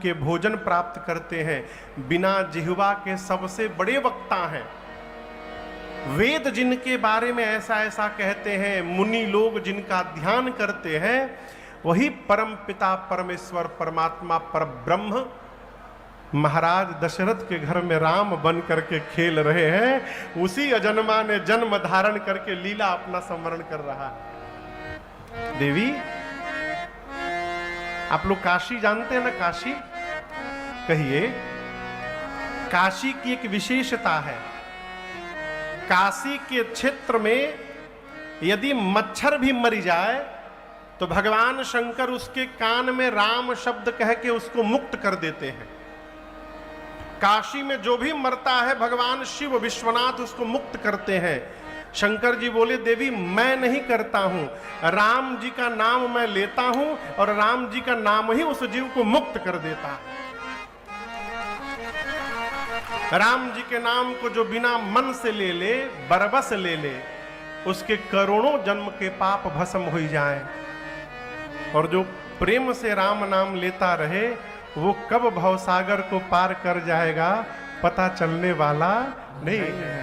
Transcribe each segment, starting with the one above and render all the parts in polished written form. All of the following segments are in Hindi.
के भोजन प्राप्त करते हैं। बिना जिह्वा के सबसे बड़े वक्ता हैं। वेद जिनके बारे में ऐसा ऐसा कहते हैं, मुनि लोग जिनका ध्यान करते हैं, वही परम पिता परमेश्वर परमात्मा परब्रह्म महाराज दशरथ के घर में राम बन करके खेल रहे हैं। उसी अजन्मा ने जन्म धारण करके लीला अपना स्मरण कर रहा है। देवी, आप लोग काशी जानते हैं ना? काशी कहिए। काशी की एक विशेषता है, काशी के क्षेत्र में यदि मच्छर भी मर जाए तो भगवान शंकर उसके कान में राम शब्द कह के उसको मुक्त कर देते हैं। काशी में जो भी मरता है भगवान शिव विश्वनाथ उसको मुक्त करते हैं। शंकर जी बोले, देवी मैं नहीं करता हूं, राम जी का नाम मैं लेता हूं और राम जी का नाम ही उस जीव को मुक्त कर देता है। राम जी के नाम को जो बिना मन से ले ले, बरबस ले ले, उसके करोड़ों जन्म के पाप भस्म हो जाए। और जो प्रेम से राम नाम लेता रहे वो कब भवसागर को पार कर जाएगा पता चलने वाला नहीं है।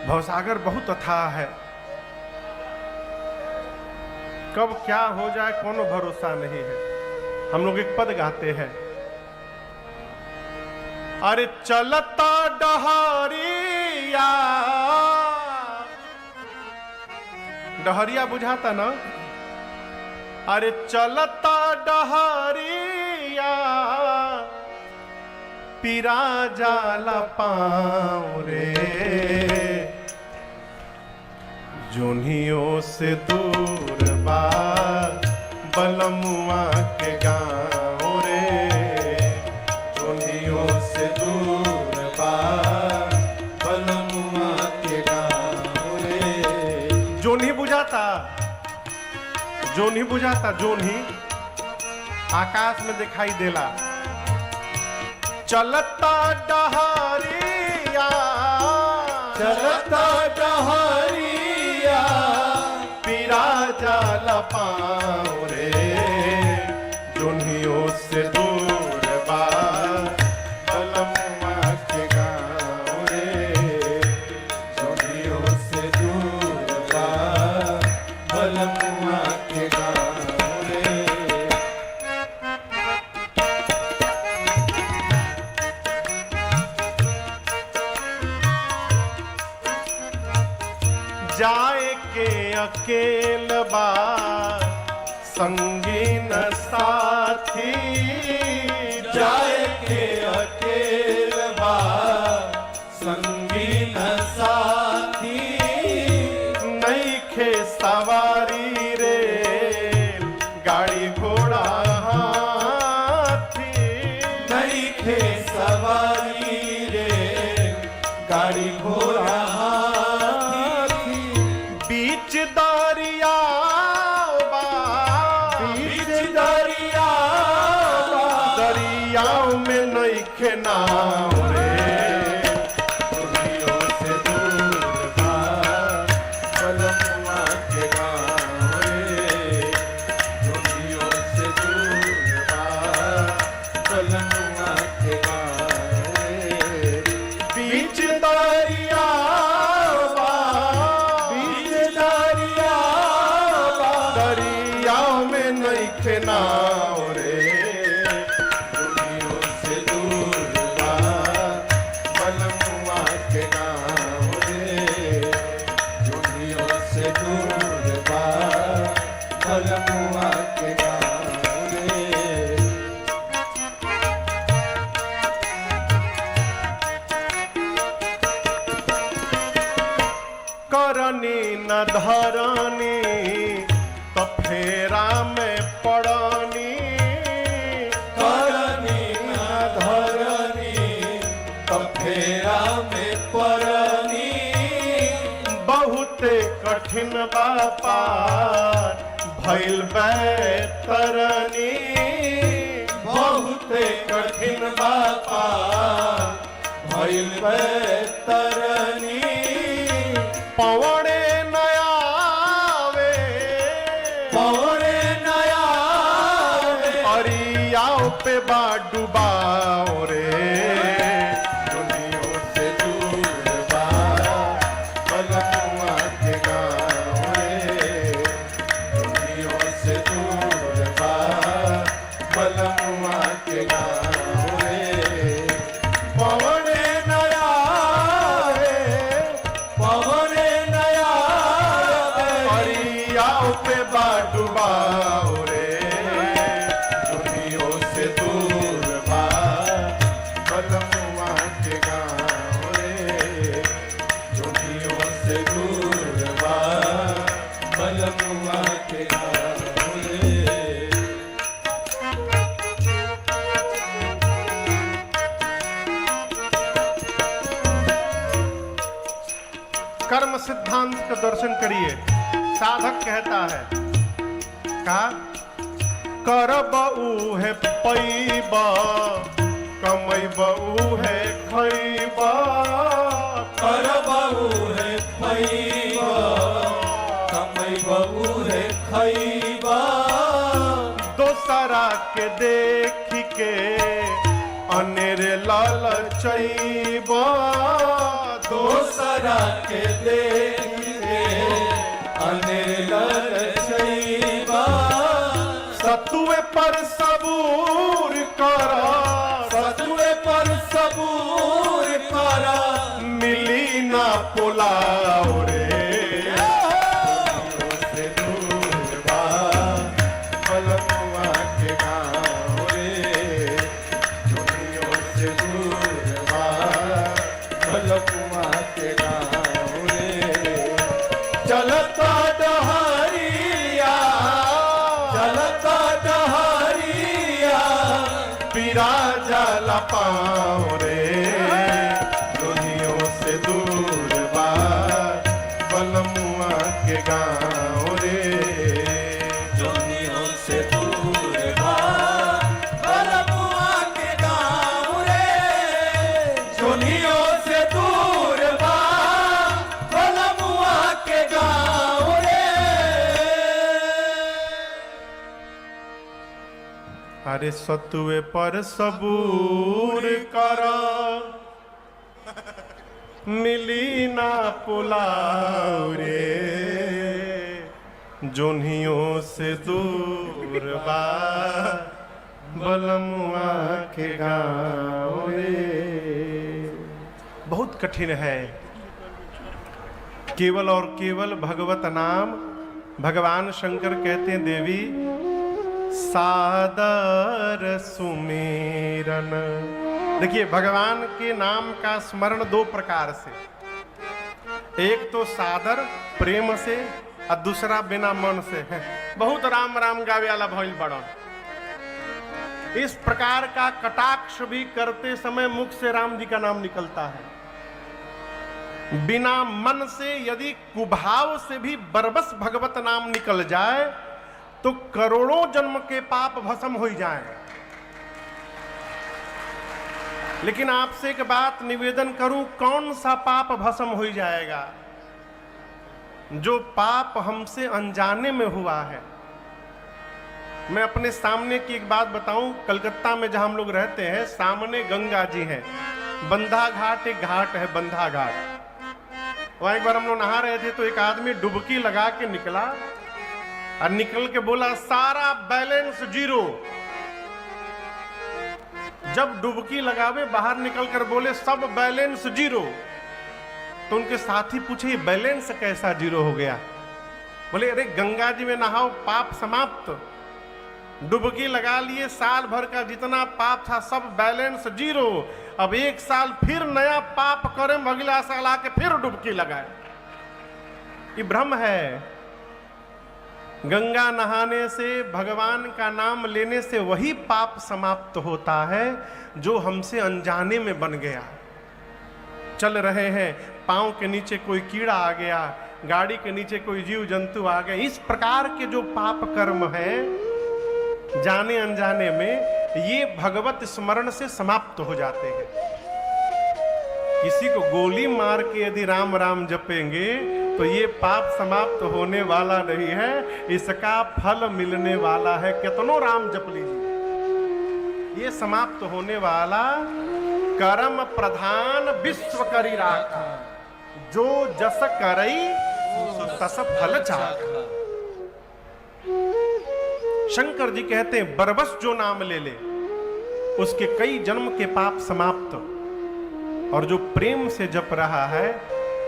भवसागर बहुत अथाह है, कब क्या हो जाए कोनो भरोसा नहीं है। हम लोग एक पद गाते हैं, अरे चलता डहरिया, डहरिया बुझाता ना? अरे चलता डहरिया पीरा जाला पाँव रे, जोनियों से दूर बा बलमुआ के गाँव रे, जोनियों से दूर बा बलमुआ के गाँव रे। जोनी बुझाता? जो नहीं बुझाता, जो नहीं आकाश में दिखाई देला। चलता डहरिया, चलता डहरिया पीरा जाला पाँव रे, जोनियों से दूर बा बलमुआ के गाँव रे, जोनियों से दूर बा बलमुआ के गाँव रे। जाए के अकेल बा संगी न साथी, जाए के अकेल बा संगी न साथी, नइखे सवारी रे गाड़ी घोड़ा हाथी, नइखे सवारी रे गाड़ी घोड़ा हाथी, बीच दरिया बा, बीच दरिया बा, दरियाओं में नइखे नाव रे, जोनियों से दूर बा बलमुआ के गाँव रे, जोनियों से दूर बा बलमुआ के गाँव रे। बीच दरिया बा, बीच दरिया बा, दरियाओं में नइखे नाव रे, जोनियों से दूर बा बलमुआ के गाँव रे, जोनियों से दूर बा बलमुआ के गाँव रे। करनी न धरनी तो फेरा में पड़नी, करनी न धरनी तो फेरा में पड़नी, बहुते कठिन बापा भइल बैतरनी, बहुते कठिन बापा भइल बैतरनी, पवने नयावे, पवने नयावे पे बा डुबाओ रे, दुनियों से दूर बा बलमुआ के गाँव रे, दुनियों से दूर बा बलमुआ के गाँव रे। पवने नया रे, पवने नया परियाओ पे बा डुबाओ रे, दुनियों से दूर बा बलमुआ के गाँव रे, दुनियों से दूर बा बलमुआ के गाँव रे। कर्म सिद्धांत का दर्शन करिए। साधक कहता है का करब उहे पैब, कमैब उहे खैब, करब उहे पैब, कमैब उहे खैब, दोसरा के देख के अनेर लालचैब, दोसरा के देख के अनेर ललचैब, सतुए पर सबूर कर, सतुए पर सबूर कर, मिली ना पुलाव रे, दुनियों से दूर बा बलमुआ के गाँव रे, दुनियों से दूर बा बलमुआ के गाँव रे। चलता डहरिया, चलता डहरिया, पीरा जाला पाँव रे, दुनियों से दूर बा बलमुआ के गाँव रे, दुनियों से दूर बा बलमुआ के गाँव रे, दुनियों से दूर बा बलमुआ के गाँव रे। अरे सतुए पर सबूर कर, मिली ना पुलाव रे, जोनियों से दूर बा बलमुआ के गाँव रे। बहुत कठिन है। केवल और केवल भगवत नाम। भगवान शंकर कहते हैं देवी सादर सुमेरन। देखिए भगवान के नाम का स्मरण दो प्रकार से, एक तो सादर प्रेम से और दूसरा बिना मन से है। बहुत राम राम गावे वाला भइल बड़ा। इस प्रकार का कटाक्ष भी करते समय मुख से राम जी का नाम निकलता है। बिना मन से यदि कुभाव से भी बरबस भगवत नाम निकल जाए तो करोड़ों जन्म के पाप भस्म हो जाए। लेकिन आपसे एक बात निवेदन करूं, कौन सा पाप भस्म हो जाएगा? जो पाप हमसे अनजाने में हुआ है। मैं अपने सामने की एक बात बताऊं, कलकत्ता में जहां हम लोग रहते हैं सामने गंगा जी हैं। बंधा घाट एक घाट है, बंधा घाट। वहां एक बार हम लोग नहा रहे थे तो एक आदमी डुबकी लगा के निकला और निकल के बोला सारा बैलेंस जीरो। जब डुबकी लगावे बाहर निकल कर बोले सब बैलेंस जीरो, तो उनके साथी पूछे बैलेंस कैसा जीरो हो गया? बोले अरे गंगा जी में नहाओ पाप समाप्त। डुबकी लगा लिए, साल भर का जितना पाप था सब बैलेंस जीरो। अब एक साल फिर नया पाप करें, अगला साल आके फिर डुबकी लगाए। ये भ्रम है। गंगा नहाने से, भगवान का नाम लेने से वही पाप समाप्त होता है जो हमसे अनजाने में बन गया। चल रहे हैं, पांव के नीचे कोई कीड़ा आ गया, गाड़ी के नीचे कोई जीव जंतु आ गए। इस प्रकार के जो पाप कर्म है जाने अनजाने में, ये भगवत स्मरण से समाप्त हो जाते हैं। किसी को गोली मार के यदि राम राम जपेंगे तो ये पाप समाप्त होने वाला नहीं है, इसका फल मिलने वाला है। कितनों राम जप लीजिए, ये समाप्त होने वाला कर्म प्रधान विश्व करी राखा, जो जस करई तस फल चाखा। शंकर जी कहते हैं बरबस जो नाम ले ले उसके कई जन्म के पाप समाप्त, और जो प्रेम से जप रहा है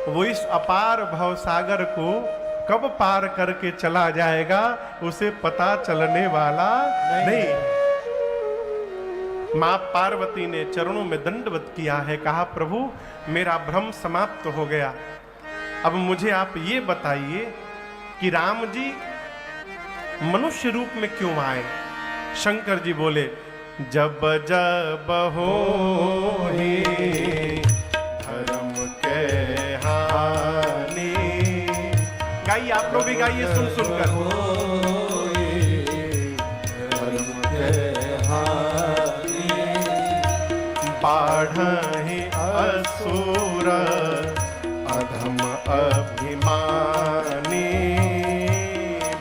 वो इस अपार भवसागर को कब पार करके चला जाएगा उसे पता चलने वाला नहीं। मां पार्वती ने चरणों में दंडवत किया है, कहा प्रभु मेरा भ्रम समाप्त हो गया, अब मुझे आप ये बताइए कि राम जी मनुष्य रूप में क्यों आए। शंकर जी बोले जब जब होहि धर्म के हानि। गाइए आप लोग भी गाइए सुन सुनकर। धर्म के हानि बाढ़हि असुर अधम अभिमानी।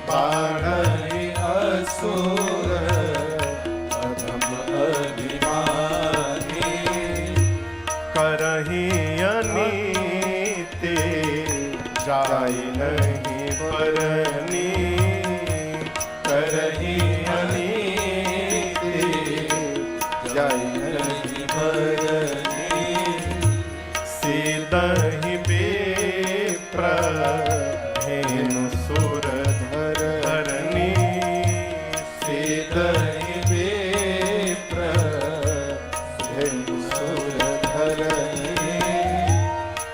बाढ़हि असुर अधम अभिमानी। करहि अनीति जाय नहीं परनी। करहि अनीति जाय नहीं परनी। सीदहि विप्र धेनु सुर धरनी। सीदहि विप्र धेनु सुर धरनी।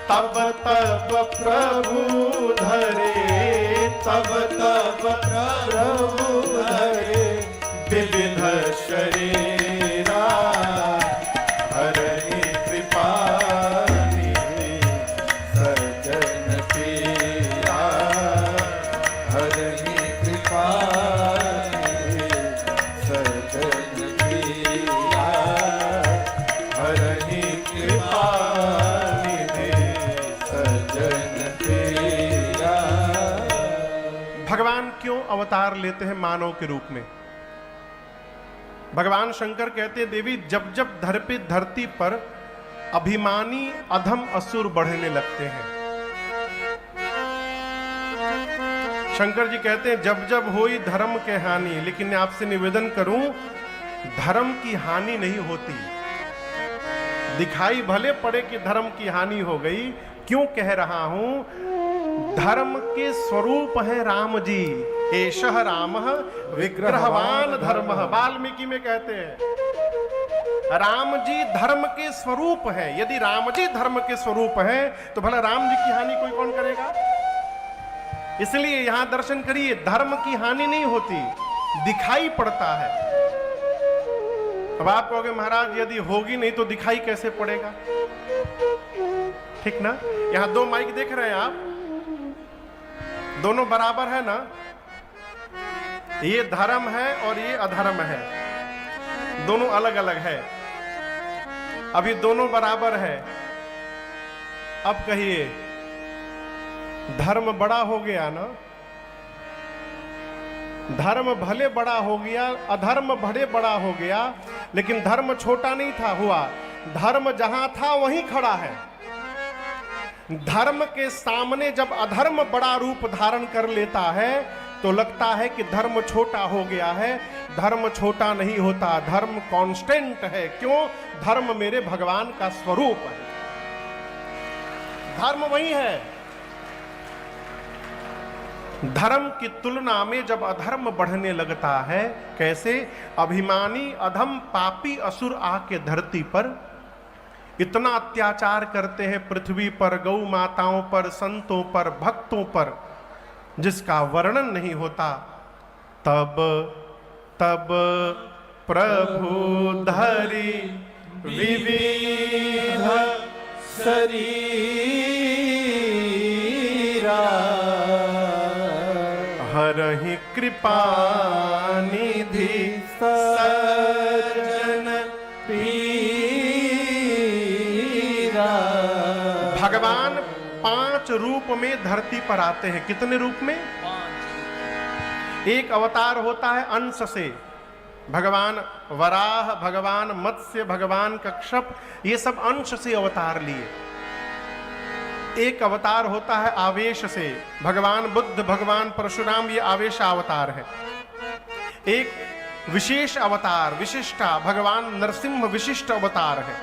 तब तब प्रभु धरे तब तब प्रभु धरे विविध शरीरा। हरहि कृपा निधि सज्जन पीरा। हरहि कृपा निधि सज्जन पीरा। हरहि कृपा निधि सज्जन पीरा। भगवान क्यों अवतार लेते हैं मानव के रूप में। भगवान शंकर कहते हैं देवी जब जब धरती पर अभिमानी अधम असुर बढ़ने लगते हैं। शंकर जी कहते हैं जब जब होई धर्म के हानि, लेकिन मैं आपसे निवेदन करूं धर्म की हानि नहीं होती। दिखाई भले पड़े कि धर्म की हानि हो गई, क्यों कह रहा हूं, धर्म के स्वरूप है राम जी। एषः रामः विग्रहवान धर्मः, वाल्मीकि में कहते हैं राम जी धर्म के स्वरूप है। यदि राम जी धर्म के स्वरूप है तो भला राम जी की हानि कोई कौन करेगा। इसलिए यहां दर्शन करिए, धर्म की हानि नहीं होती, दिखाई पड़ता है। अब आप कहोगे महाराज यदि होगी नहीं तो दिखाई कैसे पड़ेगा, ठीक ना। यहां दो माइक देख रहे हैं आप, दोनों बराबर है ना। ये धर्म है और ये अधर्म है, दोनों अलग अलग है। अभी दोनों बराबर है। अब कहिए धर्म बड़ा हो गया ना। धर्म भले बड़ा हो गया, अधर्म भले बड़ा हो गया, लेकिन धर्म छोटा नहीं था हुआ। धर्म जहां था वहीं खड़ा है। धर्म के सामने जब अधर्म बड़ा रूप धारण कर लेता है तो लगता है कि धर्म छोटा हो गया है। धर्म छोटा नहीं होता, धर्म कांस्टेंट है। क्यों? धर्म मेरे भगवान का स्वरूप है, धर्म वही है। धर्म की तुलना में जब अधर्म बढ़ने लगता है, कैसे? अभिमानी अधम पापी असुर आके धरती पर इतना अत्याचार करते हैं, पृथ्वी पर, गौ माताओं पर, संतों पर, भक्तों पर, जिसका वर्णन नहीं होता। तब तब प्रभु धरी विविध शरीरा। हरहि कृपा निधि सज्जन पीरा। भगवान 5 रूप में धरती पर आते हैं। कितने रूप में? एक अवतार होता है अंश से, भगवान वराह, भगवान मत्स्य, भगवान कच्छप, ये सब अंश से अवतार लिए। एक अवतार होता है आवेश से, भगवान बुद्ध, भगवान परशुराम, ये आवेश अवतार है। एक विशेष अवतार विशिष्टा, भगवान नरसिंह विशिष्ट अवतार है।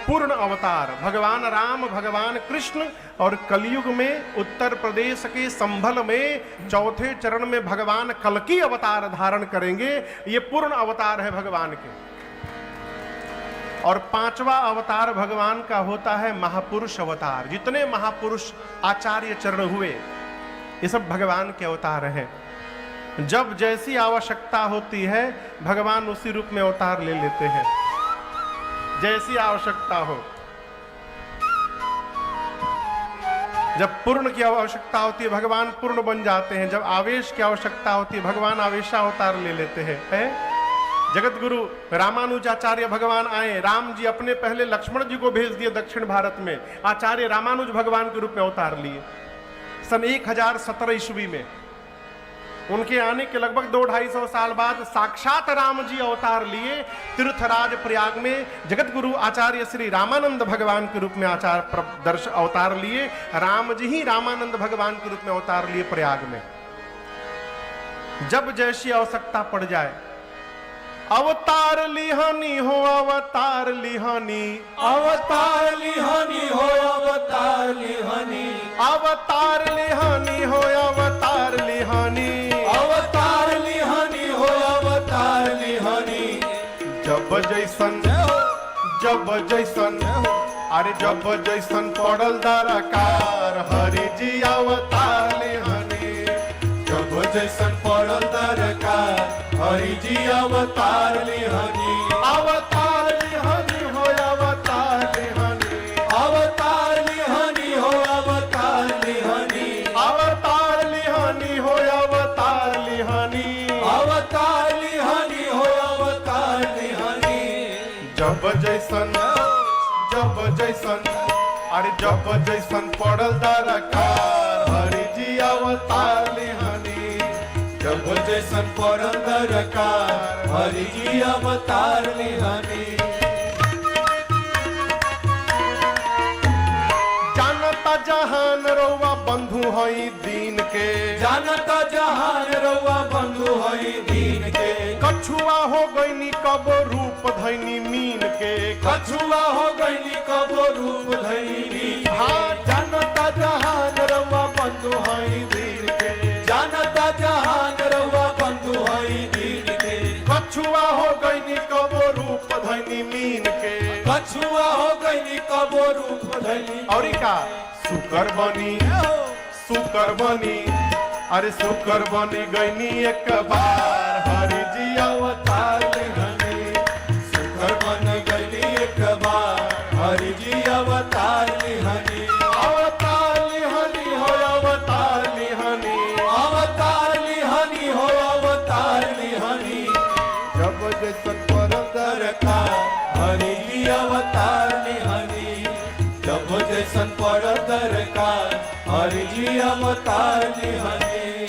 पूर्ण अवतार भगवान राम, भगवान कृष्ण, और कलयुग में उत्तर प्रदेश के संभल में चौथे चरण में भगवान कल्कि अवतार धारण करेंगे। ये पूर्ण अवतार है भगवान के। और पांचवा अवतार भगवान का होता है महापुरुष अवतार। जितने महापुरुष आचार्य चरण हुए ये सब भगवान के अवतार हैं। जब जैसी आवश्यकता होती है भगवान उसी रूप में अवतार ले लेते हैं, जैसी आवश्यकता हो। जब पूर्ण की आवश्यकता होती है भगवान पूर्ण बन जाते हैं। जब आवेश की आवश्यकता होती है भगवान आवेशा अवतार ले लेते हैं। जगत गुरु रामानुजाचार्य भगवान आए, राम जी अपने पहले लक्ष्मण जी को भेज दिए दक्षिण भारत में, आचार्य रामानुज भगवान के रूप में अवतार लिए सन 1017 ईस्वी में। उनके आने के लगभग 200-250 साल बाद साक्षात राम जी अवतार लिए तीर्थराज प्रयाग में। जगत गुरु आचार्य श्री रामानंद भगवान के रूप में अवतार लिए। राम जी ही रामानंद भगवान के रूप में अवतार लिए प्रयाग में। जब जैसी आवश्यकता पड़ जाए अवतार लिहानी हो, अवतार लिहानी, अवतार लिहानी हो, अवतार लिहानी, अवतार लिहानी हो, अवतार लिहानी, अवतार लिहानी हो, अवतार लिहानी। जब जैसन, जब जैसन, अरे जब जैसन पड़ल दरकार हरि जी अवतार लिहानी। जब जैसन पड़ल दरकार हरि जी अवतार लिहानी। अवतार लिहानी हो, अवतार लिहानी, अवतार लिहानी हो, अवतार लिहानी, अवतार लिहानी हो, अवतार लिहानी, अवतार लिहानी हो, अवतार लिहानी। जब जैसन, जब जैसन, अरे जब जैसन पड़ल दरकार हरि जी अवतार लिहानी। जब जैसन पड़ल दरकार हरि जी अवतार लिहानी। जानता जहान रउआ बंधु हई दीन के, जानता जहान रउआ बंधु हई दीन के। कछुआ हो गईनी कब रूप धैनी मीन के, कछुआ हो गईनी कब रूप धैनी। हाँ जानता जहान रउआ बंधु हई दीन के, जानता जहान रउआ बंधु हई दीन के। कछुआ हो गईनी कब रूप धैनी मीन के, कछुआ हो गईनी कब रूप धैनी। और का सुकर बनी, सुकर बनी, अरे सुकर बनी गईनी एक बार हरि जी अवतार लिहानी। सुकर बन गईनी एक बार हरि जी अवतार लिहानी। अवतार लिहानी हो, अवतार लिहानी, अवतार लिहानी हो, अवतार लिहानी। जब जैसन पड़ल दरकार हरि जी अवतार लिहानी। जब जैसन पड़ल दरकार हरि जी अवतार लिहानी।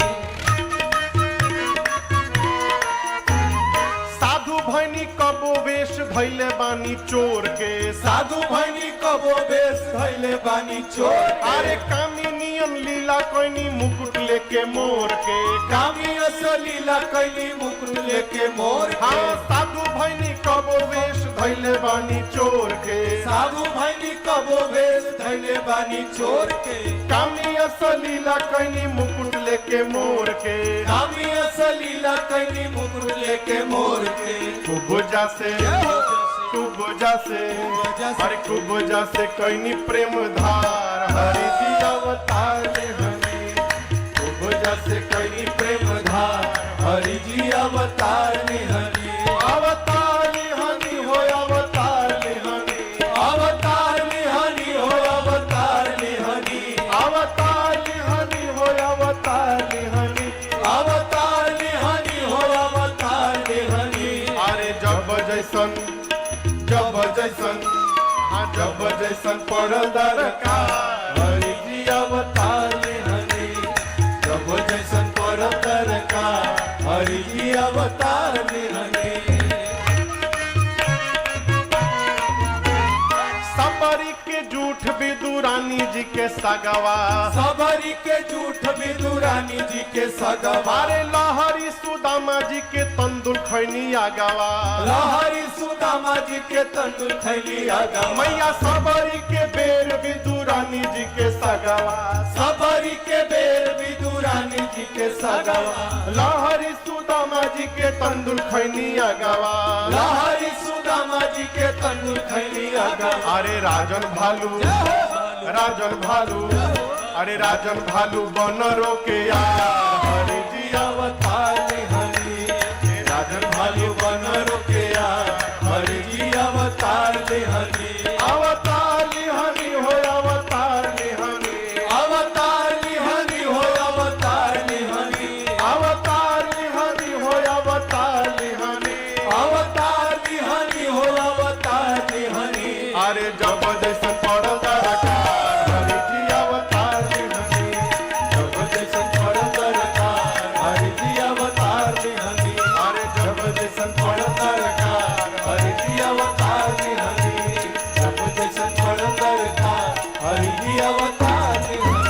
साधु भैनी कबो वेश धैले बानी चोर के, साधु भैनी कबो बेस धैले बानी चोर के। अरे कामिनियन लीला कोइनी मुकुट लेके मोर के, कामी असलीला कैली मुकुट लेके मोर के। हाँ साधु भैनी कबो वेश धैले बानी चोर के, साधु भैनी कबो बेस धैले बानी चोर के। कामी असलीला कोइनी मुकुट लेके मोर के, कामी असलीला कैली मुकुट लेके मोर के। कुबजा से, कुबजा से, अरे कुबजा से कोइनी प्रेम धार हरि जी अवतार लिहानी। कुबजा से कैली प्रेम धार हरि जी अवतार लिहानी। अवतार लिहानी हो, अवतार लिहानी, अवतार लिहानी हो, अवतार लिहानी, अवतार लिहानी हो, अवतार लिहानी, अवतार लिहानी हो, अवतार लिहानी। अरे जब जैसन, जब जैसन, हाँ जब जैसन पड़ल दरकार हरि जी अवतार लिहानी। जब जैसन पड़ल दरकार हरि जी अवतार लिहानी। विदुरानी जी के सगवा। सबरी के झूठ विदुरानी जी के सगवा। अरे लहरी सुदामा जी के तंदुल खैनी आगवा। लहरी सुदामा जी के तंदुल खैनी आगवा। मैया सबरी के बेर विदुरानी जी के सगवा। सबरी के बेर विदुरानी जी के सगवा। लहरी सुदामा जी के तंदुल खैनी आगवा। लहरी सुदामा जी के तंदुल खैनी आगवा। अरे राजन भालू, राजन भालू, अरे राजन भालू बनरो के यार हरि जी अवतार हरि। राजन भालू बनरो के यार हरि जी अवतार हरि। अवतार हरि हो अवतार हरि। अवतार हरि हो अवतार हरि। अवतार हरि हो अवतार हरि। अवतार हरि हो अवतार हरि। अरे जब जैसन पड़ल दरकार हरि जी अवतार हरि। जब जैसन पड़ल दरकार हरि जी अवतार हरि। अरे जब जैसन पड़ल दरकार हरि जी अवतार हरि। जब जैसन पड़ल दरकार हरि जी अवतार हरि।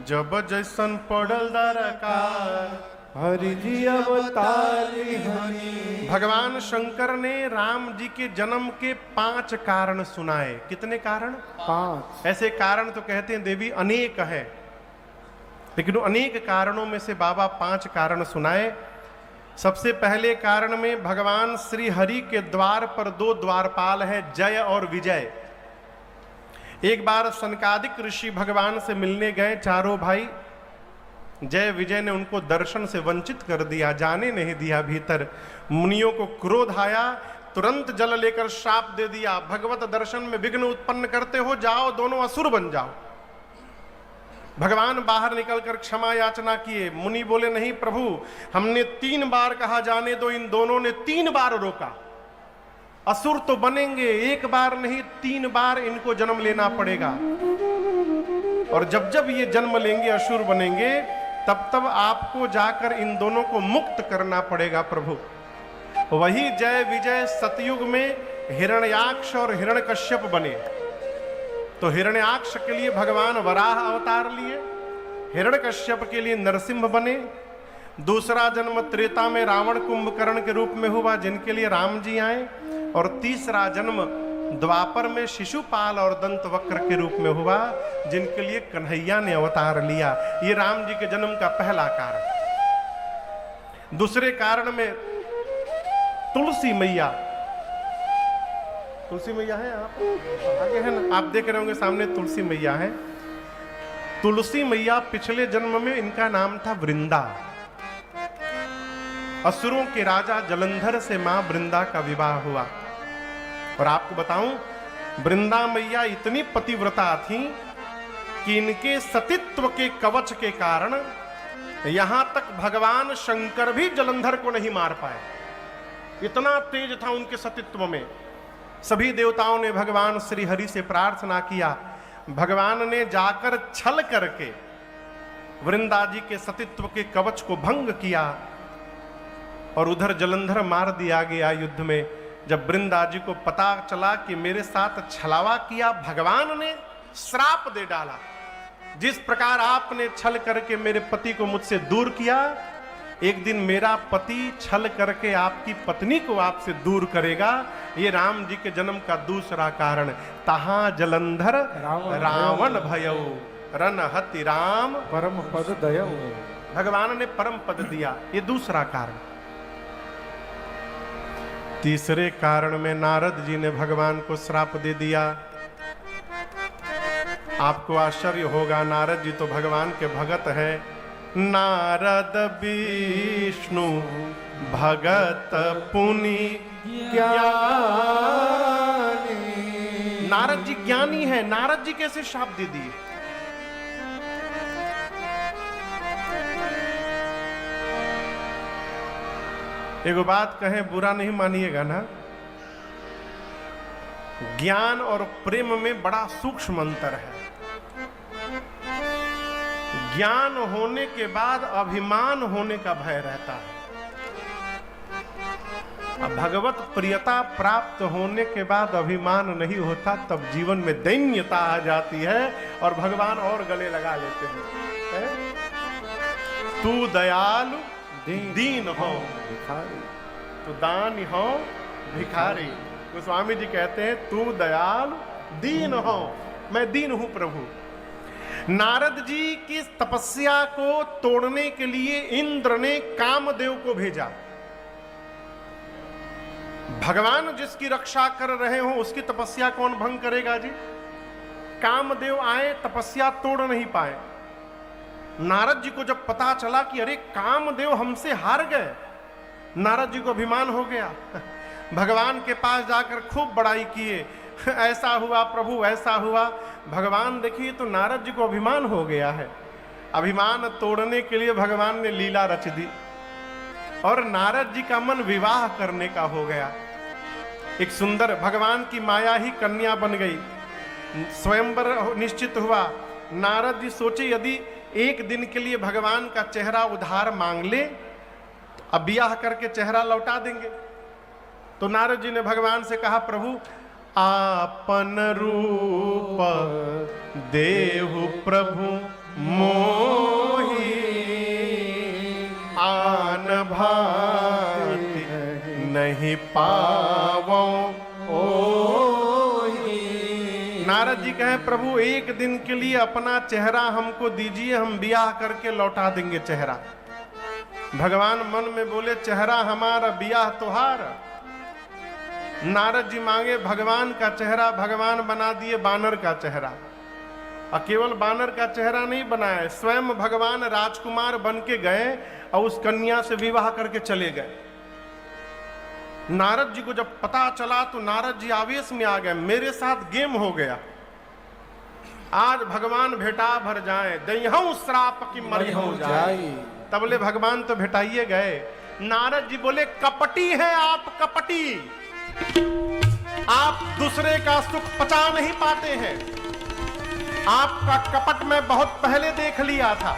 जब जैसन पड़ल दरकार हरि जी अवतार हरि। भगवान शंकर ने राम जी के जन्म के 5 कारण सुनाए। कितने कारण? 5। ऐसे कारण तो कहते हैं देवी अनेक है, लेकिन अनेक कारणों में से बाबा 5 कारण सुनाए। सबसे पहले कारण में भगवान श्री हरि के द्वार पर 2 द्वारपाल है, जय और विजय। एक बार सनकादिक ऋषि भगवान से मिलने गए, चारों भाई। जय विजय ने उनको दर्शन से वंचित कर दिया, जाने नहीं दिया भीतर। मुनियों को क्रोध आया, तुरंत जल लेकर श्राप दे दिया, भगवत दर्शन में विघ्न उत्पन्न करते हो, जाओ दोनों असुर बन जाओ। भगवान बाहर निकलकर क्षमा याचना किए। मुनि बोले नहीं प्रभु, हमने 3 बार कहा जाने दो, इन दोनों ने 3 बार रोका। असुर तो बनेंगे, 1 बार नहीं 3 बार इनको जन्म लेना पड़ेगा। और जब जब ये जन्म लेंगे असुर बनेंगे, तब तब आपको जाकर इन दोनों को मुक्त करना पड़ेगा प्रभु। वही जय विजय सतयुग में हिरण्याक्ष और हिरण्यकश्यप बने। तो हिरण्याक्ष के लिए भगवान वराह अवतार लिए, हिरण्यकश्यप के लिए नरसिंह बने। दूसरा जन्म त्रेता में रावण कुंभकर्ण के रूप में हुआ, जिनके लिए राम जी आए। और तीसरा जन्म द्वापर में शिशुपाल और दंतवक्र के रूप में हुआ, जिनके लिए कन्हैया ने अवतार लिया। ये राम जी के जन्म का पहला कारण। दूसरे कारण में तुलसी मैया, तुलसी मैया है आप आगे है ना, आप देख रहे होंगे सामने तुलसी मैया है। तुलसी मैया पिछले जन्म में इनका नाम था वृंदा। असुरों के राजा जलंधर से मां वृंदा का विवाह हुआ। और आपको बताऊं, वृंदा मैया इतनी पतिव्रता थी कि इनके सतीत्व के कवच के कारण यहां तक भगवान शंकर भी जलंधर को नहीं मार पाए। इतना तेज था उनके सतीत्व में। सभी देवताओं ने भगवान श्री हरि से प्रार्थना किया। भगवान ने जाकर छल करके वृंदा जी के सतीत्व के कवच को भंग किया और उधर जलंधर मार दिया गया युद्ध में। जब वृंदा जी को पता चला कि मेरे साथ छलावा किया, भगवान ने श्राप दे डाला। जिस प्रकार आपने छल करके मेरे पति को मुझसे दूर किया, एक दिन मेरा पति छल करके आपकी पत्नी को आपसे दूर करेगा। ये राम जी के जन्म का दूसरा कारण। तहां जलंधर रावण भयऊ रन हति राम परम पद दयऊ। भगवान ने परम पद दिया। ये दूसरा कारण। तीसरे कारण में नारद जी ने भगवान को श्राप दे दिया। आपको आश्चर्य होगा, नारद जी तो भगवान के भगत हैं। नारद विष्णु भगत पुनि ज्ञानी। नारद जी ज्ञानी है, नारद जी कैसे श्राप दे दिए? एगो बात कहें, बुरा नहीं मानिएगा ना। ज्ञान और प्रेम में बड़ा सूक्ष्म अंतर है। ज्ञान होने के बाद अभिमान होने का भय रहता है। अब भगवत प्रियता प्राप्त होने के बाद अभिमान नहीं होता, तब जीवन में दैन्यता आ जाती है और भगवान और गले लगा लेते हैं। तू दयालु दीन हो, तू दानी हो भिखारी। तो स्वामी जी कहते हैं तू दयालु दीन हो, मैं दीन हूं प्रभु। नारद जी की तपस्या को तोड़ने के लिए इंद्र ने कामदेव को भेजा। भगवान जिसकी रक्षा कर रहे हो उसकी तपस्या कौन भंग करेगा जी? कामदेव आए, तपस्या तोड़ नहीं पाए। नारद जी को जब पता चला कि अरे कामदेव हमसे हार गए, नारद जी को अभिमान हो गया। भगवान के पास जाकर खूब बड़ाई किए, ऐसा हुआ प्रभु, ऐसा हुआ। भगवान देखिए तो नारद जी को अभिमान हो गया है। अभिमान तोड़ने के लिए भगवान ने लीला रच दी और नारद जी का मन विवाह करने का हो गया। एक सुंदर भगवान की माया ही कन्या बन गई। स्वयंवर निश्चित हुआ। नारद जी सोचे यदि एक दिन के लिए भगवान का चेहरा उधार मांग ले तो अब ब्याह करके चेहरा लौटा देंगे। तो नारद जी ने भगवान से कहा प्रभु आपन रूप देहु प्रभु मोहि, आन भाति नहीं पावो ओहि। नारद जी कहे प्रभु एक दिन के लिए अपना चेहरा हमको दीजिए, हम ब्याह करके लौटा देंगे चेहरा। भगवान मन में बोले चेहरा हमारा ब्याह तुहार। नारद जी मांगे भगवान का चेहरा, भगवान बना दिए बानर का चेहरा। और केवल बानर का चेहरा नहीं बनाया, स्वयं भगवान राजकुमार बन के गए और उस कन्या से विवाह करके चले गए। नारद जी को जब पता चला तो नारद जी आवेश में आ गए, मेरे साथ गेम हो गया, आज भगवान भेटा भर जाए, दयहु श्राप की मरी हो जाए। तबले भगवान तो भेटाइए गए। नारद जी बोले कपटी है आप, कपटी, आप दूसरे का सुख पचा नहीं पाते हैं। आपका कपट मैं बहुत पहले देख लिया था।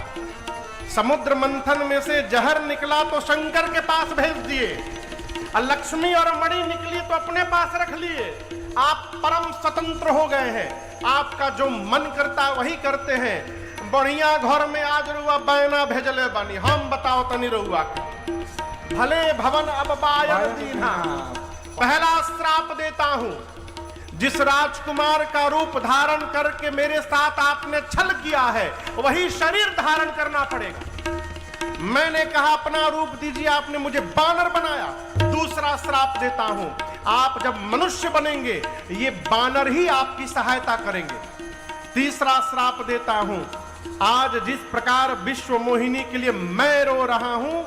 समुद्र मंथन में से जहर निकला तो शंकर के पास भेज दिए, और लक्ष्मी और मणि निकली तो अपने पास रख लिए। आप परम स्वतंत्र हो गए हैं, आपका जो मन करता वही करते हैं। बढ़िया घर में आज रुआ बैना भेजले बानी, हम बताओ तनी रुआ भले भवन अब बायन दीना। पहला श्राप देता हूं, जिस राजकुमार का रूप धारण करके मेरे साथ आपने छल किया है वही शरीर धारण करना पड़ेगा। मैंने कहा अपना रूप दीजिए, आपने मुझे बानर बनाया। दूसरा श्राप देता हूं, आप जब मनुष्य बनेंगे ये बानर ही आपकी सहायता करेंगे। तीसरा श्राप देता हूं, आज जिस प्रकार विश्व मोहिनी के लिए मैं रो रहा हूं,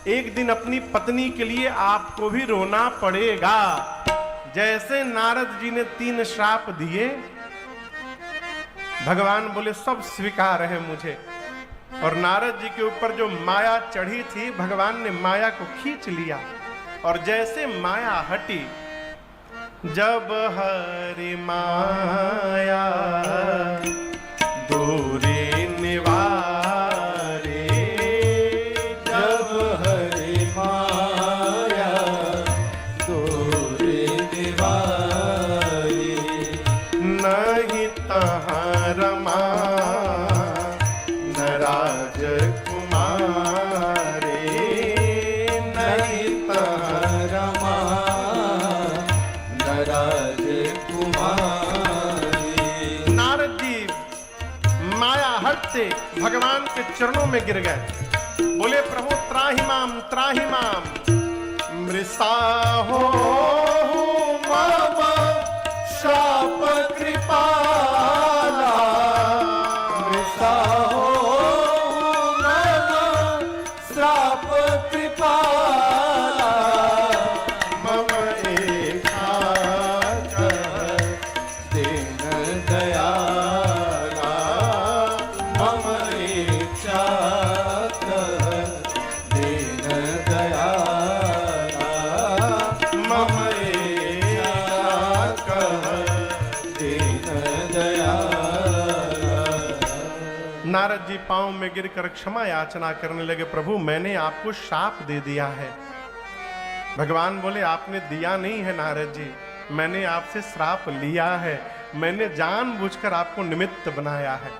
एक दिन अपनी पत्नी के लिए आपको भी रोना पड़ेगा। जैसे नारद जी ने 3 श्राप दिए, भगवान बोले सब स्वीकार है मुझे। और नारद जी के ऊपर जो माया चढ़ी थी, भगवान ने माया को खींच लिया। और जैसे माया हटी, जब हरि माया दूरी निवारे, जब हरि माया दूरी निवारी, नहीं तहाँ रमा न राजकुमारे, नहीं तहाँ रमा न राजकुमारी। नारद जी माया हटते भगवान के चरणों में गिर गए। बोले प्रभु त्राहि माम मृषा हो मम शाप कृपाला, मृषा हो मम शाप कृपाला, मम एकांत दीन दयाला, मम इच्छात दीन दयाला, मम इच्छात दीन दयाला। नारद जी पांव में गिरकर क्षमा याचना करने लगे, प्रभु मैंने आपको शाप दे दिया है, भगवान बोले आपने दिया नहीं है नारद जी, मैंने आपसे श्राप लिया है, मैंने जानबूझकर आपको निमित्त बनाया है।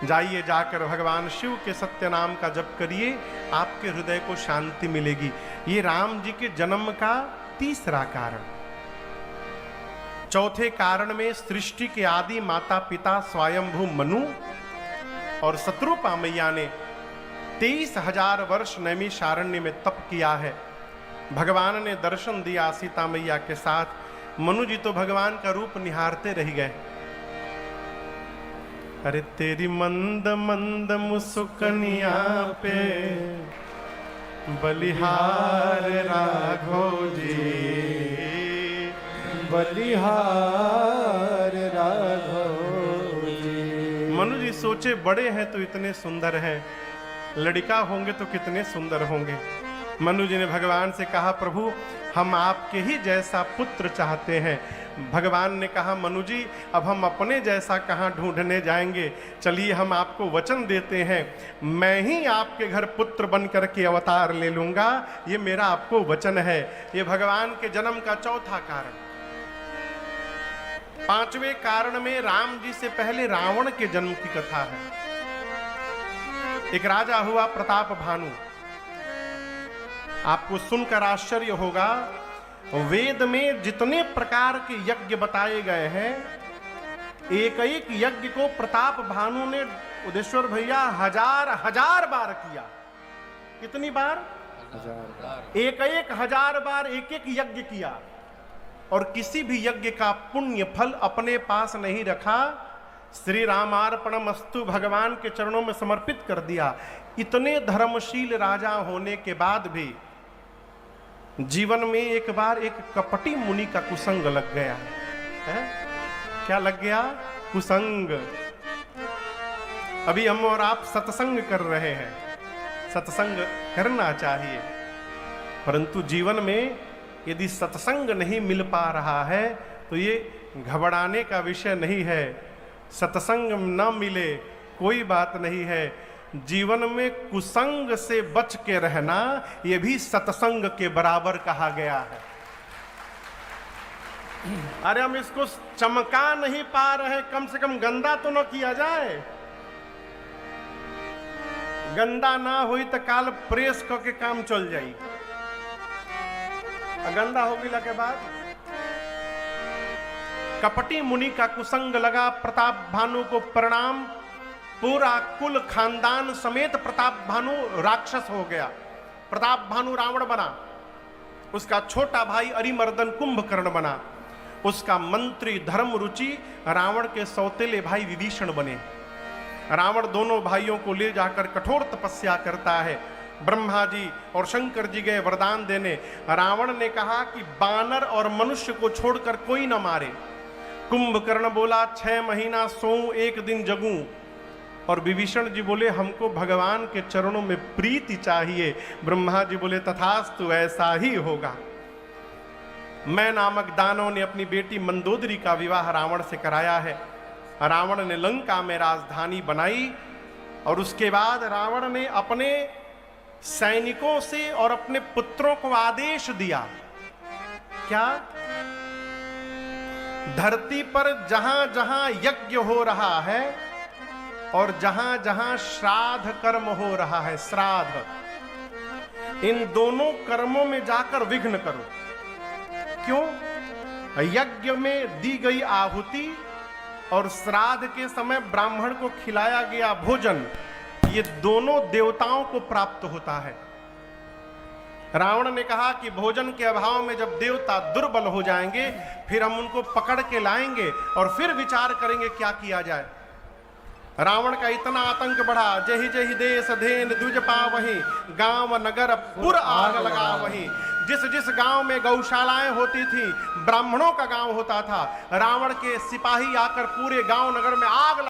जाइए जाकर भगवान शिव के सत्य नाम का जप करिए, आपके हृदय को शांति मिलेगी। ये राम जी के जन्म का तीसरा कारण। चौथे कारण में सृष्टि के आदि माता पिता स्वयंभू मनु और शत्रुपा मैया ने 23,000 वर्ष नैमिषारण्य में तप किया है। भगवान ने दर्शन दिया सीता मैया के साथ। मनु जी तो भगवान का रूप निहारते रह गए। अरे तेरी मंद मंद मुस्कनिया पे बलिहार राघव जी, बलिहार राघव जी। मनु जी सोचे बड़े हैं तो इतने सुंदर हैं, लड़का होंगे तो कितने सुंदर होंगे। मनु जी ने भगवान से कहा प्रभु हम आपके ही जैसा पुत्र चाहते हैं। भगवान ने कहा मनु जी अब हम अपने जैसा कहाँ ढूंढने जाएंगे, चलिए हम आपको वचन देते हैं, मैं ही आपके घर पुत्र बन करके अवतार ले लूंगा, ये मेरा आपको वचन है। ये भगवान के जन्म का चौथा कारण। पांचवें कारण में राम जी से पहले रावण के जन्म की कथा है। एक राजा हुआ प्रताप भानु। आपको सुनकर आश्चर्य होगा, वेद में जितने प्रकार के यज्ञ बताए गए हैं, एक एक यज्ञ को प्रताप भानु ने उदेश्वर भैया हजार बार किया। कितनी बार? 1000। एक 1000 बार एक एक यज्ञ किया और किसी भी यज्ञ का पुण्य फल अपने पास नहीं रखा। श्री रामार्पणमस्तु भगवान के चरणों में समर्पित कर दिया। इतने धर्मशील राजा होने के बाद भी जीवन में एक बार एक कपटी मुनि का कुसंग लग गया है। क्या लग गया? कुसंग। अभी हम और आप सत्संग कर रहे हैं, सत्संग करना चाहिए, परंतु जीवन में यदि सत्संग नहीं मिल पा रहा है तो ये घबराने का विषय नहीं है। सत्संग न मिले कोई बात नहीं है, जीवन में कुसंग से बच के रहना यह भी सत्संग के बराबर कहा गया है। अरे हम इसको चमका नहीं पा रहे, कम से कम गंदा तो न किया जाए। गंदा ना हुई तो काल प्रेस करके काम चल जाई। गंदा हो गया के बाद कपटी मुनि का कुसंग लगा। प्रताप भानु को परिणाम, पूरा कुल खानदान समेत प्रताप भानु राक्षस हो गया। प्रताप भानु रावण बना, उसका छोटा भाई अरिमर्दन कुंभकर्ण बना, उसका मंत्री धर्म रुचि रावण के सौतेले भाई विभीषण बने। रावण दोनों भाइयों को ले जाकर कठोर तपस्या करता है। ब्रह्मा जी और शंकर जी गए वरदान देने। रावण ने कहा कि बानर और मनुष्य को छोड़कर कोई न मारे। कुंभकर्ण बोला 6 महीना सोऊं 1 दिन जगूं, और विभीषण जी बोले हमको भगवान के चरणों में प्रीति चाहिए। ब्रह्मा जी बोले तथास्तु ऐसा ही होगा। मैं नामक दानव ने अपनी बेटी मंदोदरी का विवाह रावण से कराया है। रावण ने लंका में राजधानी बनाई और उसके बाद रावण ने अपने सैनिकों से और अपने पुत्रों को आदेश दिया, क्या? धरती पर जहां जहां यज्ञ हो रहा है और जहां जहां श्राद्ध कर्म हो रहा है, श्राद्ध, इन दोनों कर्मों में जाकर विघ्न करो। क्यों? यज्ञ में दी गई आहुति और श्राद्ध के समय ब्राह्मण को खिलाया गया भोजन, ये दोनों देवताओं को प्राप्त होता है। रावण ने कहा कि भोजन के अभाव में जब देवता दुर्बल हो जाएंगे फिर हम उनको पकड़ के लाएंगे और फिर विचार करेंगे क्या किया जाए। रावण का इतना आतंक बढ़ा, जही जही देश धेन द्विज पावहीं, गांव नगर पुर आग लगा वहीं। जिस जिस गांव में गौशालाएं होती थी, ब्राह्मणों का गांव होता था, रावण के सिपाही आकर पूरे गांव नगर में आग